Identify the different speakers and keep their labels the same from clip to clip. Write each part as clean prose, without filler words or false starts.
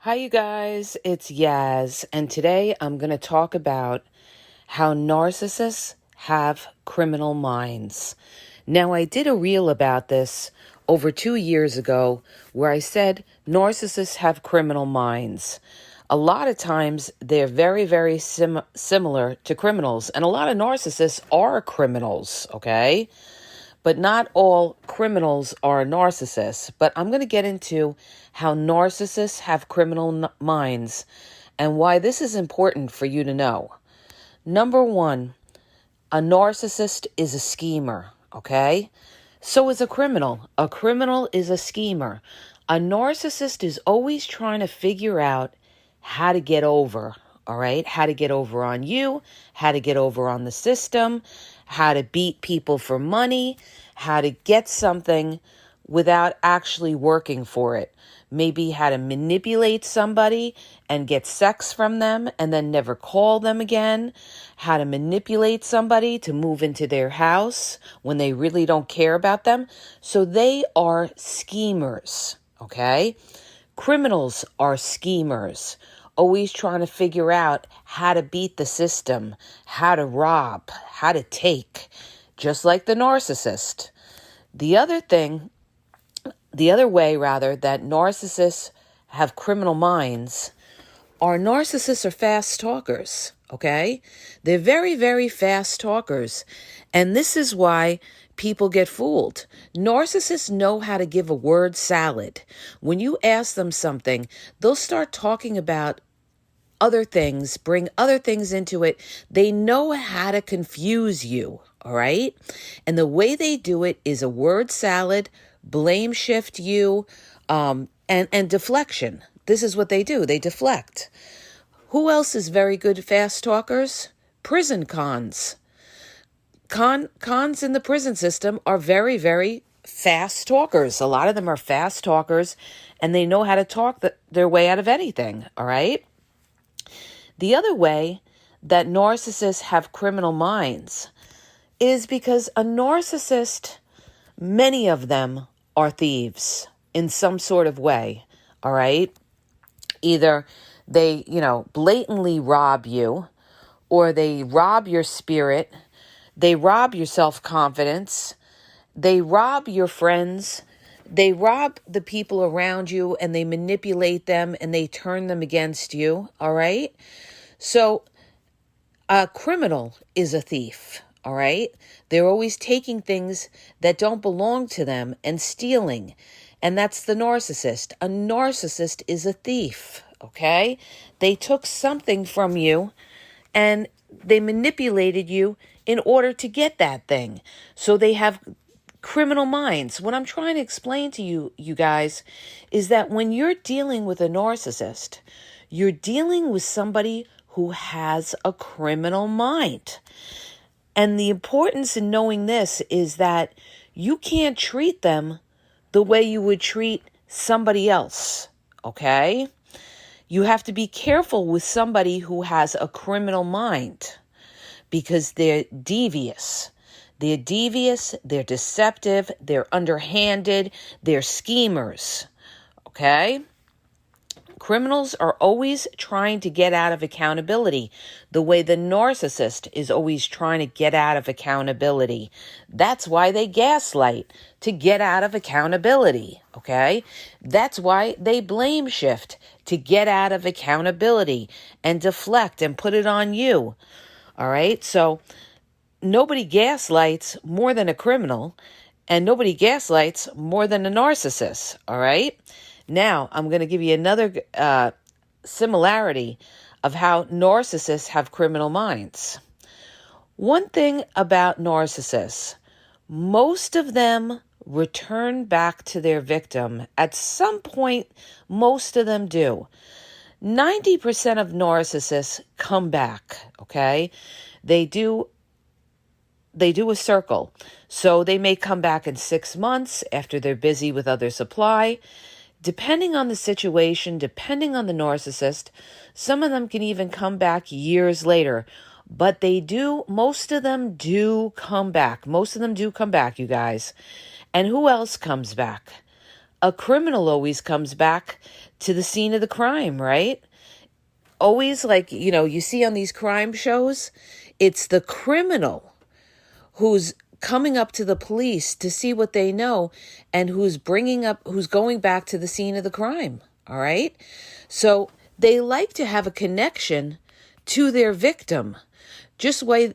Speaker 1: Hi, you guys. It's Yaz, and today I'm going to talk about how narcissists have criminal minds. Now, I did a reel about this over 2 years ago where I said narcissists have criminal minds. A lot of times they're very, very similar to criminals, and a lot of narcissists are criminals, okay? But not all criminals are narcissists. But I'm going to get into how narcissists have criminal minds and why this is important for you to know. Number one, a narcissist is a schemer, okay? So is a criminal. A criminal is a schemer. A narcissist is always trying to figure out how to get over, all right? How to get over on you, how to get over on the system, how to beat people for money, how to get something without actually working for it. Maybe how to manipulate somebody and get sex from them and then never call them again. How to manipulate somebody to move into their house when they really don't care about them. So they are schemers, okay? Criminals are schemers, always trying to figure out how to beat the system, how to rob, how to take, just like the narcissist. The other way that narcissists have criminal minds are narcissists are fast talkers, okay? They're very, very fast talkers. And this is why people get fooled. Narcissists know how to give a word salad. When you ask them something, they'll start talking about other things, bring other things into it. They know how to confuse you, all right? And the way they do it is a word salad, blame shift you, and deflection. This is what they do. They deflect. Who else is very good fast talkers? Prison cons. Cons in the prison system are very, very fast talkers. A lot of them are fast talkers, and they know how to talk their way out of anything, all right? The other way that narcissists have criminal minds is because a narcissist, many of them are thieves in some sort of way, all right? Either they, blatantly rob you, or they rob your spirit, they rob your self-confidence, they rob your friends, they rob the people around you, and they manipulate them and they turn them against you, all right? So a criminal is a thief, all right? They're always taking things that don't belong to them and stealing. And that's the narcissist. A narcissist is a thief, okay? They took something from you and they manipulated you in order to get that thing. So they have criminal minds. What I'm trying to explain to you guys, is that when you're dealing with a narcissist, you're dealing with somebody who has a criminal mind. And the importance in knowing this is that you can't treat them the way you would treat somebody else, okay? You have to be careful with somebody who has a criminal mind because they're devious. They're devious, they're deceptive, they're underhanded, they're schemers, okay? Criminals are always trying to get out of accountability, the way the narcissist is always trying to get out of accountability. That's why they gaslight, to get out of accountability, okay? That's why they blame shift, to get out of accountability and deflect and put it on you, all right? So nobody gaslights more than a criminal, and nobody gaslights more than a narcissist, all right? Now, I'm going to give you another similarity of how narcissists have criminal minds. One thing about narcissists, most of them return back to their victim. At some point, most of them do. 90% of narcissists come back, okay? They do a circle. So they may come back in 6 months after they're busy with other supply. Depending on the situation, depending on the narcissist, some of them can even come back years later. But most of them do come back. Most of them do come back, you guys. And who else comes back? A criminal always comes back to the scene of the crime, right? Always, like, you see on these crime shows, it's the criminal who's coming up to the police to see what they know and who's going back to the scene of the crime. All right. So they like to have a connection to their victim, just like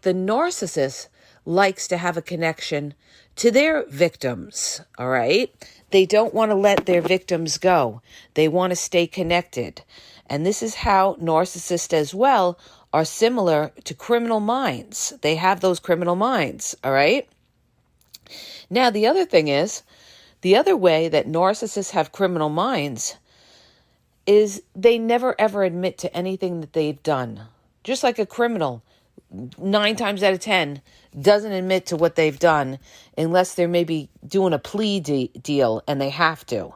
Speaker 1: the narcissist likes to have a connection to their victims. All right. They don't want to let their victims go. They want to stay connected. And this is how narcissists as well are similar to criminal minds. They have those criminal minds, all right? Now, the other thing is, the other way that narcissists have criminal minds is they never ever admit to anything that they've done. Just like a criminal, 9 times out of 10 doesn't admit to what they've done unless they're maybe doing a plea deal and they have to.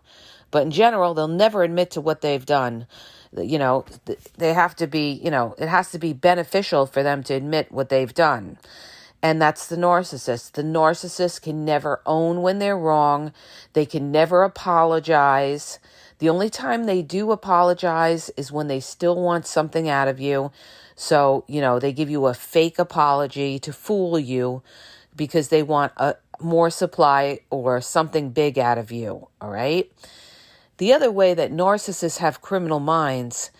Speaker 1: But in general, they'll never admit to what they've done. They have to be, it has to be beneficial for them to admit what they've done. And that's the narcissist. The narcissist can never own when they're wrong. They can never apologize. The only time they do apologize is when they still want something out of you. So, they give you a fake apology to fool you because they want more supply or something big out of you. All right. The other way that narcissists have criminal minds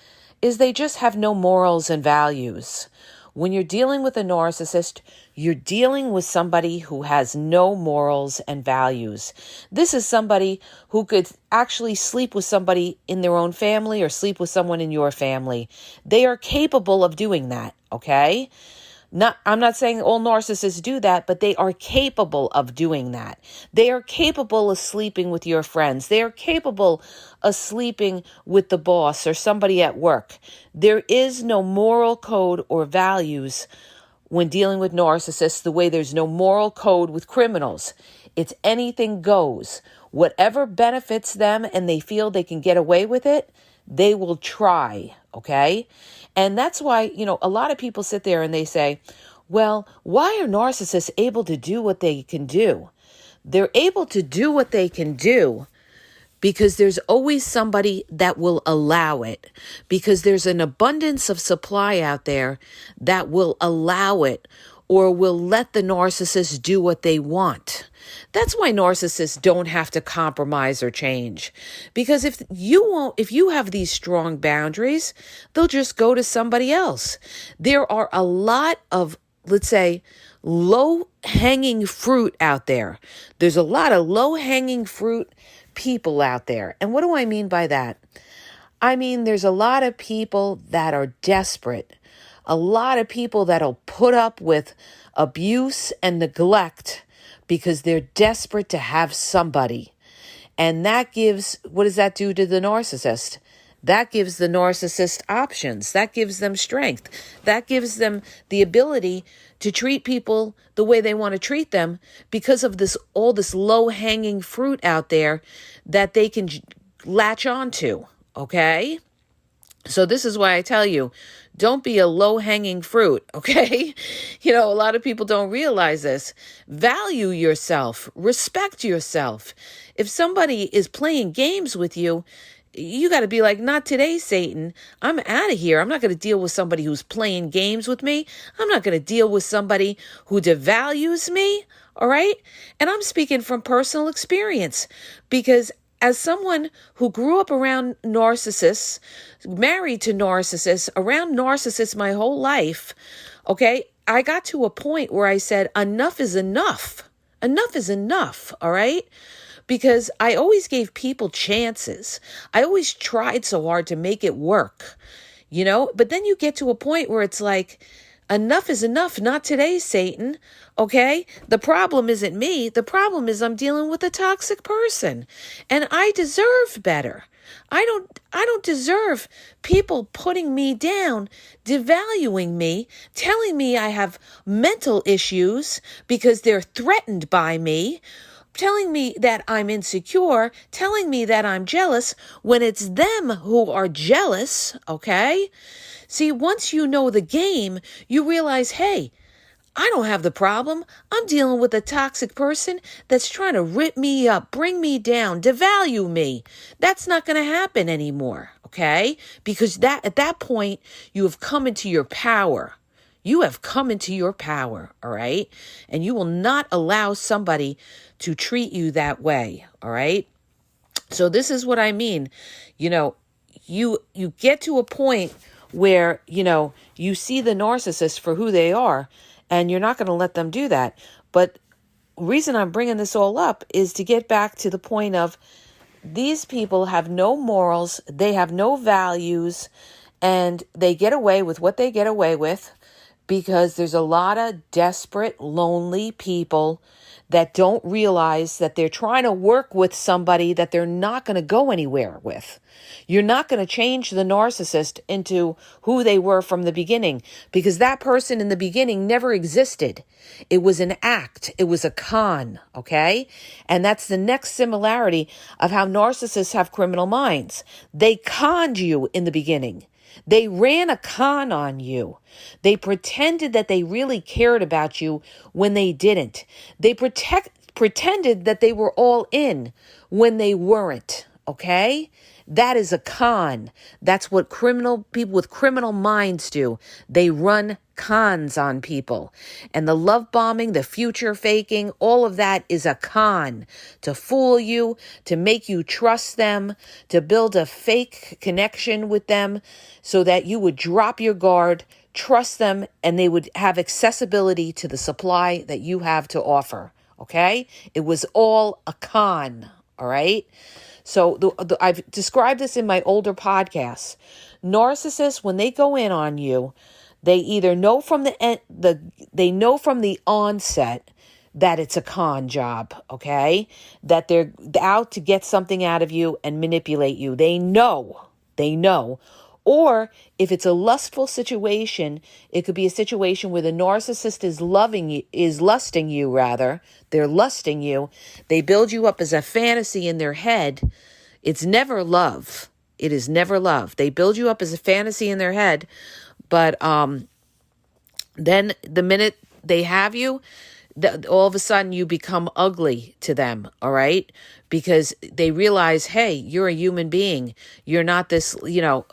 Speaker 1: is they just have no morals and values. When you're dealing with a narcissist, you're dealing with somebody who has no morals and values. This is somebody who could actually sleep with somebody in their own family or sleep with someone in your family. They are capable of doing that, okay? I'm not saying all narcissists do that, but they are capable of doing that. They are capable of sleeping with your friends. They are capable of sleeping with the boss or somebody at work. There is no moral code or values when dealing with narcissists, the way there's no moral code with criminals. It's anything goes. Whatever benefits them and they feel they can get away with it, they will try, okay? And that's why, a lot of people sit there and they say, well, why are narcissists able to do what they can do? They're able to do what they can do because there's always somebody that will allow it, because there's an abundance of supply out there that will allow it or will let the narcissist do what they want. That's why narcissists don't have to compromise or change. Because if you have these strong boundaries, they'll just go to somebody else. There are a lot of, let's say, low-hanging fruit out there. There's a lot of low-hanging fruit people out there. And what do I mean by that? I mean, there's a lot of people that are desperate. A lot of people that'll put up with abuse and neglect because they're desperate to have somebody. And what does that do to the narcissist? That gives the narcissist options. That gives them strength. That gives them the ability to treat people the way they want to treat them because of all this low-hanging fruit out there that they can latch onto, okay? So this is why I tell you, don't be a low-hanging fruit, okay? A lot of people don't realize this. Value yourself. Respect yourself. If somebody is playing games with you, you got to be like, not today, Satan. I'm out of here. I'm not going to deal with somebody who's playing games with me. I'm not going to deal with somebody who devalues me, all right? And I'm speaking from personal experience because as someone who grew up around narcissists, married to narcissists, around narcissists my whole life, okay, I got to a point where I said, enough is enough. Enough is enough, all right? Because I always gave people chances. I always tried so hard to make it work, But then you get to a point where it's like, enough is enough. Not today, Satan. Okay? The problem isn't me. The problem is I'm dealing with a toxic person. And I deserve better. I don't deserve people putting me down, devaluing me, telling me I have mental issues because they're threatened by me, telling me that I'm insecure, telling me that I'm jealous when it's them who are jealous, okay? See, once you know the game, you realize, hey, I don't have the problem. I'm dealing with a toxic person that's trying to rip me up, bring me down, devalue me. That's not going to happen anymore, okay? Because at that point, you have come into your power. You have come into your power, all right? And you will not allow somebody to treat you that way, all right? So this is what I mean. You get to a point where, you see the narcissist for who they are, and you're not going to let them do that. But reason I'm bringing this all up is to get back to the point of these people have no morals, they have no values, and they get away with what they get away with because there's a lot of desperate, lonely people that don't realize that they're trying to work with somebody that they're not going to go anywhere with. You're not going to change the narcissist into who they were from the beginning because that person in the beginning never existed. It was an act. It was a con, okay? And that's the next similarity of how narcissists have criminal minds. They conned you in the beginning. They ran a con on you. They pretended that they really cared about you when they didn't. They pretended that they were all in when they weren't, okay? That is a con. That's what people with criminal minds do. They run cons on people. And the love bombing, the future faking, all of that is a con to fool you, to make you trust them, to build a fake connection with them so that you would drop your guard, trust them, and they would have accessibility to the supply that you have to offer. Okay? It was all a con. All right? So I've described this in my older podcasts. Narcissists, when they go in on you, they either know from they know from the onset that it's a con job, okay? That they're out to get something out of you and manipulate you. They know. Or if it's a lustful situation, it could be a situation where the narcissist is lusting you. They're lusting you. They build you up as a fantasy in their head. It's never love. It is never love. They build you up as a fantasy in their head, but then the minute they have you, all of a sudden you become ugly to them, all right? Because they realize, hey, you're a human being. You're not this,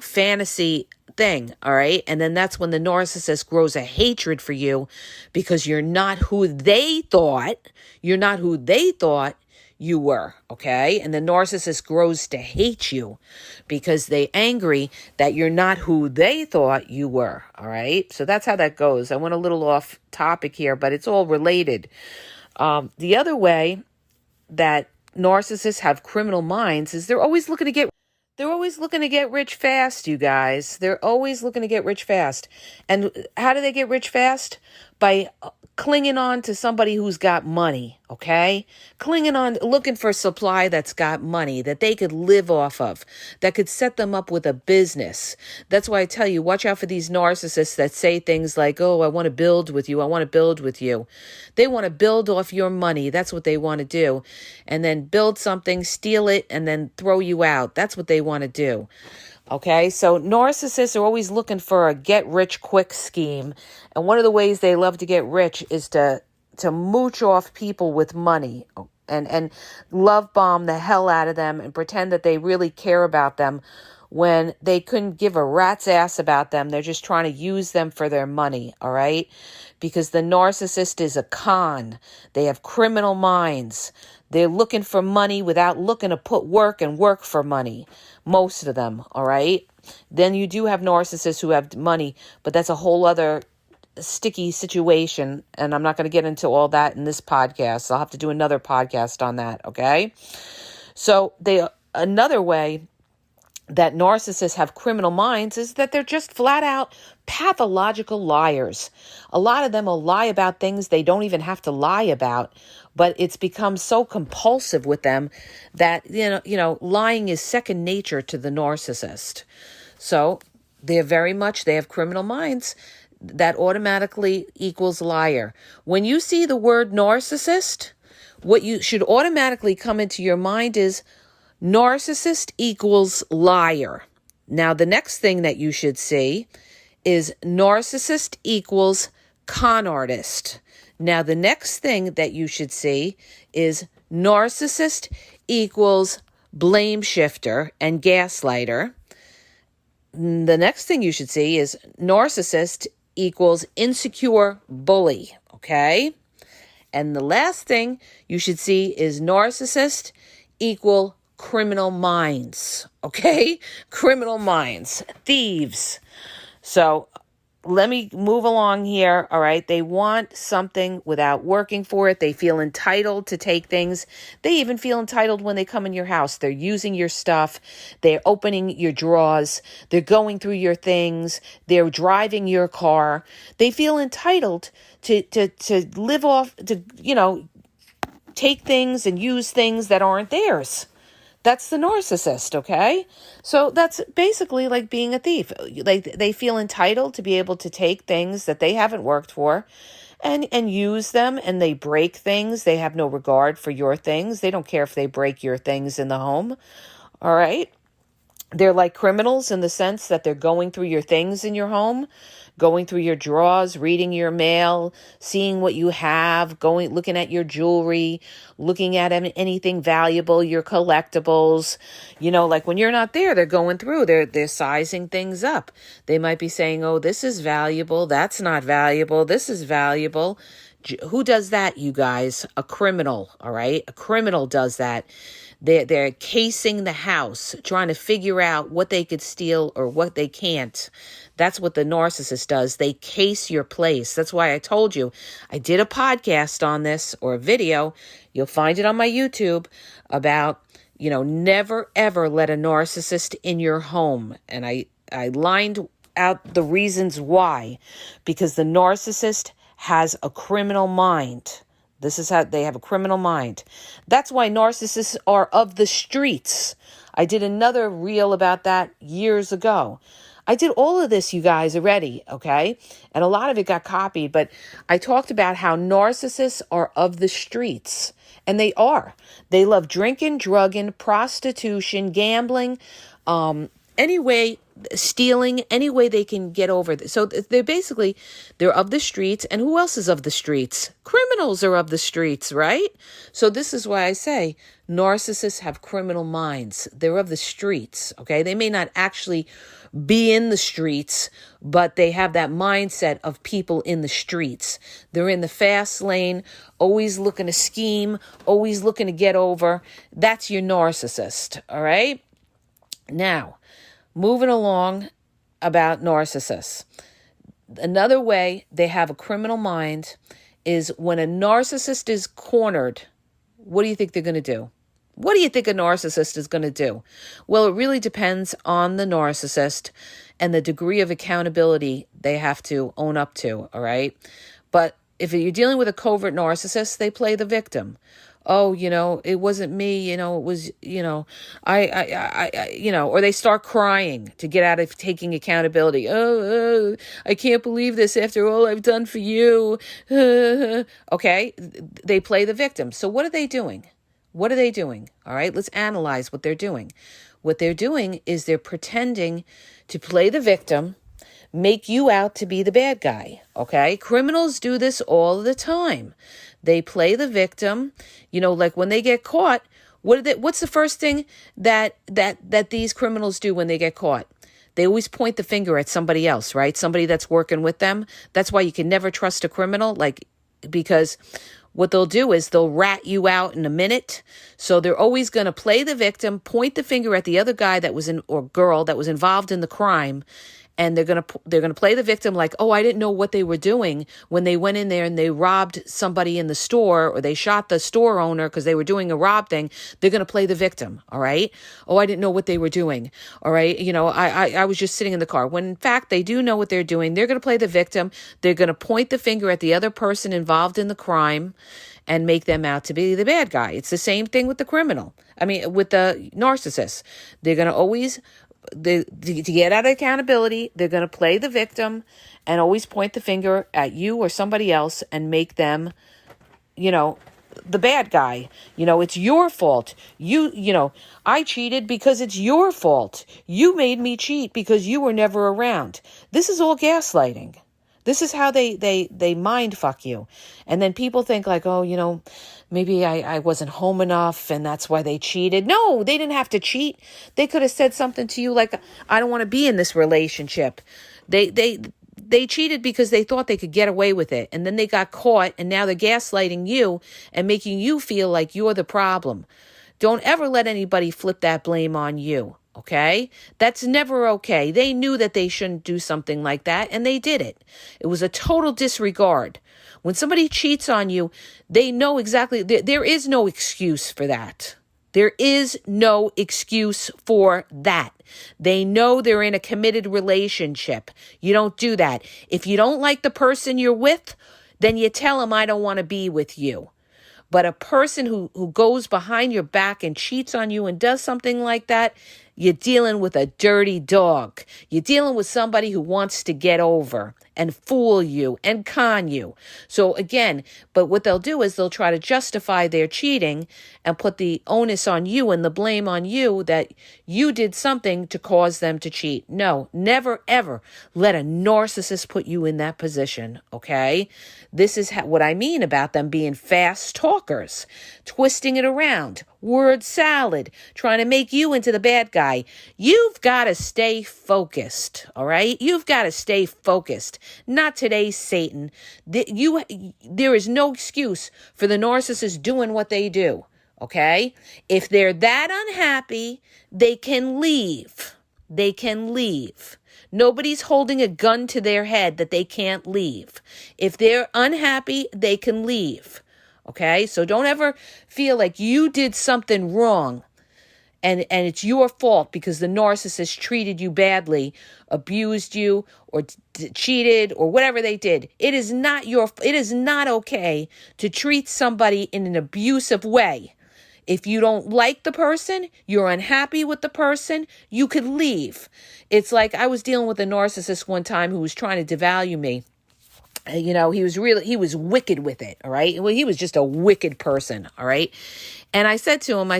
Speaker 1: fantasy thing, all right? And then that's when the narcissist grows a hatred for you because you're not who they thought you were, okay? And the narcissist grows to hate you because they're angry that you're not who they thought you were, all right? So that's how that goes. I went a little off topic here, but it's all related. The other way that narcissists have criminal minds is they're always looking to get rich fast, you guys. They're always looking to get rich fast. And how do they get rich fast? By clinging on to somebody who's got money, okay? Looking for supply that's got money that they could live off of, that could set them up with a business. That's why I tell you, watch out for these narcissists that say things like, oh, I want to build with you. I want to build with you. They want to build off your money. That's what they want to do. And then build something, steal it, and then throw you out. That's what they want to do. Okay, so narcissists are always looking for a get-rich-quick scheme. And one of the ways they love to get rich is to mooch off people with money and love bomb the hell out of them and pretend that they really care about them when they couldn't give a rat's ass about them. They're just trying to use them for their money, all right? Because the narcissist is a con. They have criminal minds. They're looking for money without looking to put work and work for money. Most of them, all right? Then you do have narcissists who have money, but that's a whole other sticky situation, and I'm not going to get into all that in this podcast. I'll have to do another podcast on that, okay? So another way that narcissists have criminal minds is that they're just flat out pathological liars. A lot of them will lie about things they don't even have to lie about, but it's become so compulsive with them that, lying is second nature to the narcissist. So they have criminal minds. That automatically equals liar. When you see the word narcissist, what you should automatically come into your mind is narcissist equals liar. Now, the next thing that you should see is narcissist equals con artist. Now, the next thing that you should see is narcissist equals blame shifter and gaslighter. The next thing you should see is narcissist equals insecure bully, okay? And the last thing you should see is narcissist equal criminal minds, okay? Criminal minds, thieves. So let me move along here, all right? They want something without working for it. They feel entitled to take things. They even feel entitled when they come in your house. They're using your stuff. They're opening your drawers. They're going through your things. They're driving your car. They feel entitled to live off, to, take things and use things that aren't theirs. That's the narcissist, okay? So that's basically like being a thief. Like they feel entitled to be able to take things that they haven't worked for and use them, and they break things. They have no regard for your things. They don't care if they break your things in the home, all right? They're like criminals in the sense that they're going through your things in your home, going through your drawers, reading your mail, seeing what you have, looking at your jewelry, looking at anything valuable, your collectibles. Like when you're not there, they're going through, they're sizing things up. They might be saying, oh, this is valuable, that's not valuable, this is valuable. Who does that, you guys? A criminal, all right? A criminal does that. They're casing the house, trying to figure out what they could steal or what they can't. That's what the narcissist does. They case your place. That's why I told you. I did a podcast on this, or a video. You'll find it on my YouTube, about, never ever let a narcissist in your home. And I lined out the reasons why. Because the narcissist has a criminal mind. This is how they have a criminal mind. That's why narcissists are of the streets. I did another reel about that years ago. I did all of this, you guys, already, okay? And a lot of it got copied, but I talked about how narcissists are of the streets. And they are. They love drinking, drugging, prostitution, gambling, stealing, any way they can get over this. So they're of the streets. And who else is of the streets? Criminals are of the streets, right? So this is why I say narcissists have criminal minds. They're of the streets, okay? They may not actually be in the streets, but they have that mindset of people in the streets. They're in the fast lane, always looking to scheme, always looking to get over. That's your narcissist, all right? Now, moving along about narcissists. Another way they have a criminal mind is when a narcissist is cornered, what do you think they're going to do? What do you think a narcissist is going to do? Well, it really depends on the narcissist and the degree of accountability they have to own up to, all right? But if you're dealing with a covert narcissist, they play the victim. Oh, it wasn't me, it was, or they start crying to get out of taking accountability. Oh, I can't believe this after all I've done for you. Okay, they play the victim. So what are they doing? What are they doing? All right, let's analyze what they're doing. What they're doing is they're pretending to play the victim, make you out to be the bad guy, okay? Criminals do this all the time. They play the victim, like when they get caught, what's the first thing that these criminals do when they get caught? They always point the finger at somebody else, right? Somebody that's working with them. That's why you can never trust a criminal, because what they'll do is they'll rat you out in a minute. So they're always going to play the victim, point the finger at the other guy or girl that was involved in the crime. And they're going to play the victim like, oh, I didn't know what they were doing when they went in there and they robbed somebody in the store, or they shot the store owner because they were doing a rob thing. They're going to play the victim. All right. Oh, I didn't know what they were doing. All right. I was just sitting in the car, when in fact they do know what they're doing. They're going to play the victim. They're going to point the finger at the other person involved in the crime and make them out to be the bad guy. It's the same thing with the criminal. With the narcissist. They're going to always, to get out of accountability, they're going to play the victim and always point the finger at you or somebody else and make them, the bad guy. It's your fault. I cheated because it's your fault. You made me cheat because you were never around. This is all gaslighting. This is how they mind fuck you. And then people think like, oh, maybe I wasn't home enough and that's why they cheated. No, they didn't have to cheat. They could have said something to you like, I don't want to be in this relationship. They cheated because they thought they could get away with it. And then they got caught, and now they're gaslighting you and making you feel like you're the problem. Don't ever let anybody flip that blame on you, okay? That's never okay. They knew that they shouldn't do something like that, and they did it. It was a total disregard. When somebody cheats on you, they know exactly, there is no excuse for that. There is no excuse for that. They know they're in a committed relationship. You don't do that. If you don't like the person you're with, then you tell them, I don't want to be with you. But a person who goes behind your back and cheats on you and does something like that, you're dealing with a dirty dog. You're dealing with somebody who wants to get over and fool you and con you. So again, but what they'll do is they'll try to justify their cheating and put the onus on you and the blame on you that you did something to cause them to cheat. No, never, ever let a narcissist put you in that position, okay? This is what I mean about them being fast talkers, twisting it around, word salad, trying to make you into the bad guy. You've got to stay focused, all right? You've got to stay focused. Not today, Satan. There is no excuse for the narcissist doing what they do, okay? If they're that unhappy, they can leave. They can leave. Nobody's holding a gun to their head that they can't leave. If they're unhappy, they can leave. Okay? So don't ever feel like you did something wrong and it's your fault because the narcissist treated you badly, abused you, or cheated, or whatever they did. It is not okay to treat somebody in an abusive way. If you don't like the person, you're unhappy with the person, you could leave. It's like I was dealing with a narcissist one time who was trying to devalue me. He was wicked with it, all right? Well, he was just a wicked person, all right? And I said to him,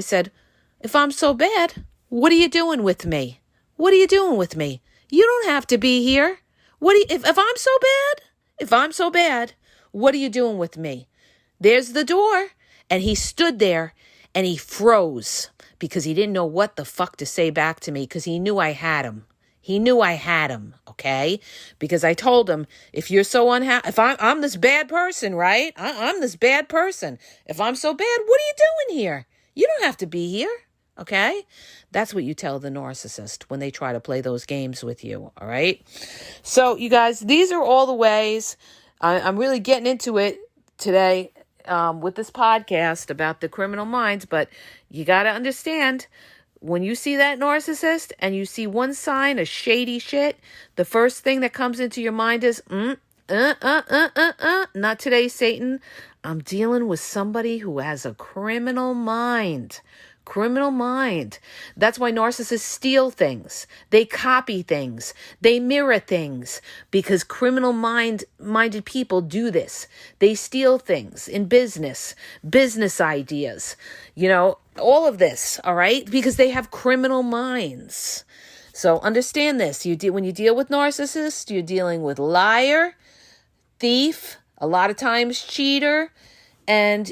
Speaker 1: if I'm so bad, what are you doing with me? What are you doing with me? You don't have to be here. If I'm so bad, what are you doing with me? There's the door. And he stood there and he froze because he didn't know what the fuck to say back to me because he knew I had him. He knew I had him, okay? Because I told him, if you're so unhappy, if I'm this bad person, right? I'm this bad person. If I'm so bad, what are you doing here? You don't have to be here, okay? That's what you tell the narcissist when they try to play those games with you, all right? So, you guys, these are all the ways. I'm really getting into it today with this podcast about the criminal minds, but you got to understand, when you see that narcissist and you see one sign of shady shit, the first thing that comes into your mind is, not today, Satan. I'm dealing with somebody who has a criminal mind. Criminal mind. That's why narcissists steal things. They copy things. They mirror things because criminal-minded people do this. They steal things in business ideas, all of this, all right? Because they have criminal minds. So understand this. When you deal with narcissists, you're dealing with liar, thief, a lot of times cheater, and,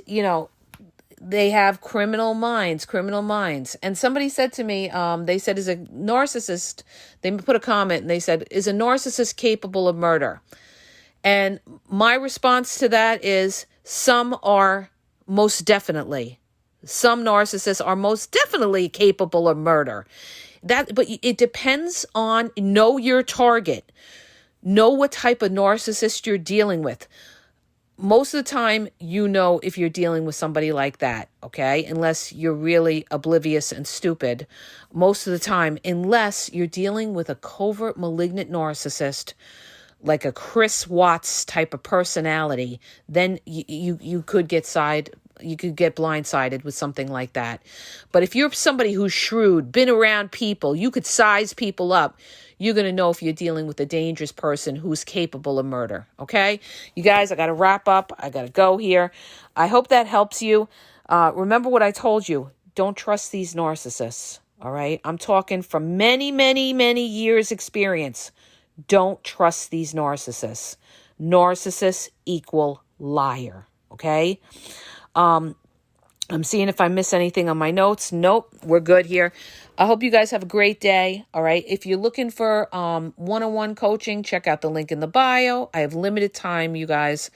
Speaker 1: they have criminal minds. And somebody said to me, they said, is a narcissist, they put a comment and they said, is a narcissist capable of murder? And my response to that is, some are most definitely. Some narcissists are most definitely capable of murder. But it depends on, know your target. Know what type of narcissist you're dealing with. Most of the time, if you're dealing with somebody like that, okay? Unless you're really oblivious and stupid. Most of the time, unless you're dealing with a covert malignant narcissist, like a Chris Watts type of personality, then you could get blindsided with something like that. But if you're somebody who's shrewd, been around people, you could size people up, you're going to know if you're dealing with a dangerous person who's capable of murder, okay? You guys, I got to wrap up. I got to go here. I hope that helps you. Remember what I told you. Don't trust these narcissists, all right? I'm talking from many, many, many years experience. Don't trust these narcissists. Narcissists equal liar. Okay. I'm seeing if I miss anything on my notes. Nope, we're good here. I hope you guys have a great day. All right. If you're looking for one-on-one coaching, check out the link in the bio. I have limited time, you guys,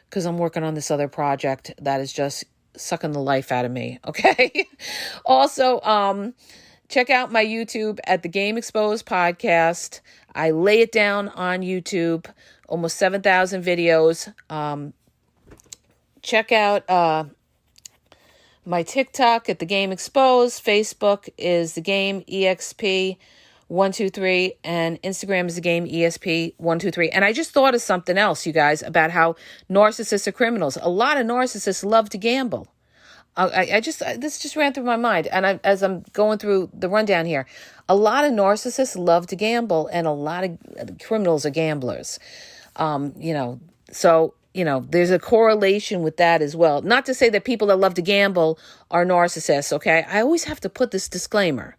Speaker 1: because I'm working on this other project that is just sucking the life out of me. Okay. Also, check out my YouTube at the Game Exposed podcast. I lay it down on YouTube, almost 7,000 videos. Check out my TikTok at the Game Exposed. Facebook is the Game EXP123, and Instagram is the Game ESP123. And I just thought of something else, you guys, about how narcissists are criminals. A lot of narcissists love to gamble. This just ran through my mind, and as I'm going through the rundown here, a lot of narcissists love to gamble, and a lot of criminals are gamblers. There's a correlation with that as well. Not to say that people that love to gamble are narcissists, okay? I always have to put this disclaimer,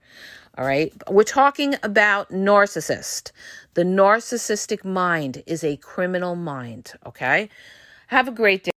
Speaker 1: all right? We're talking about narcissist. The narcissistic mind is a criminal mind, okay? Have a great day.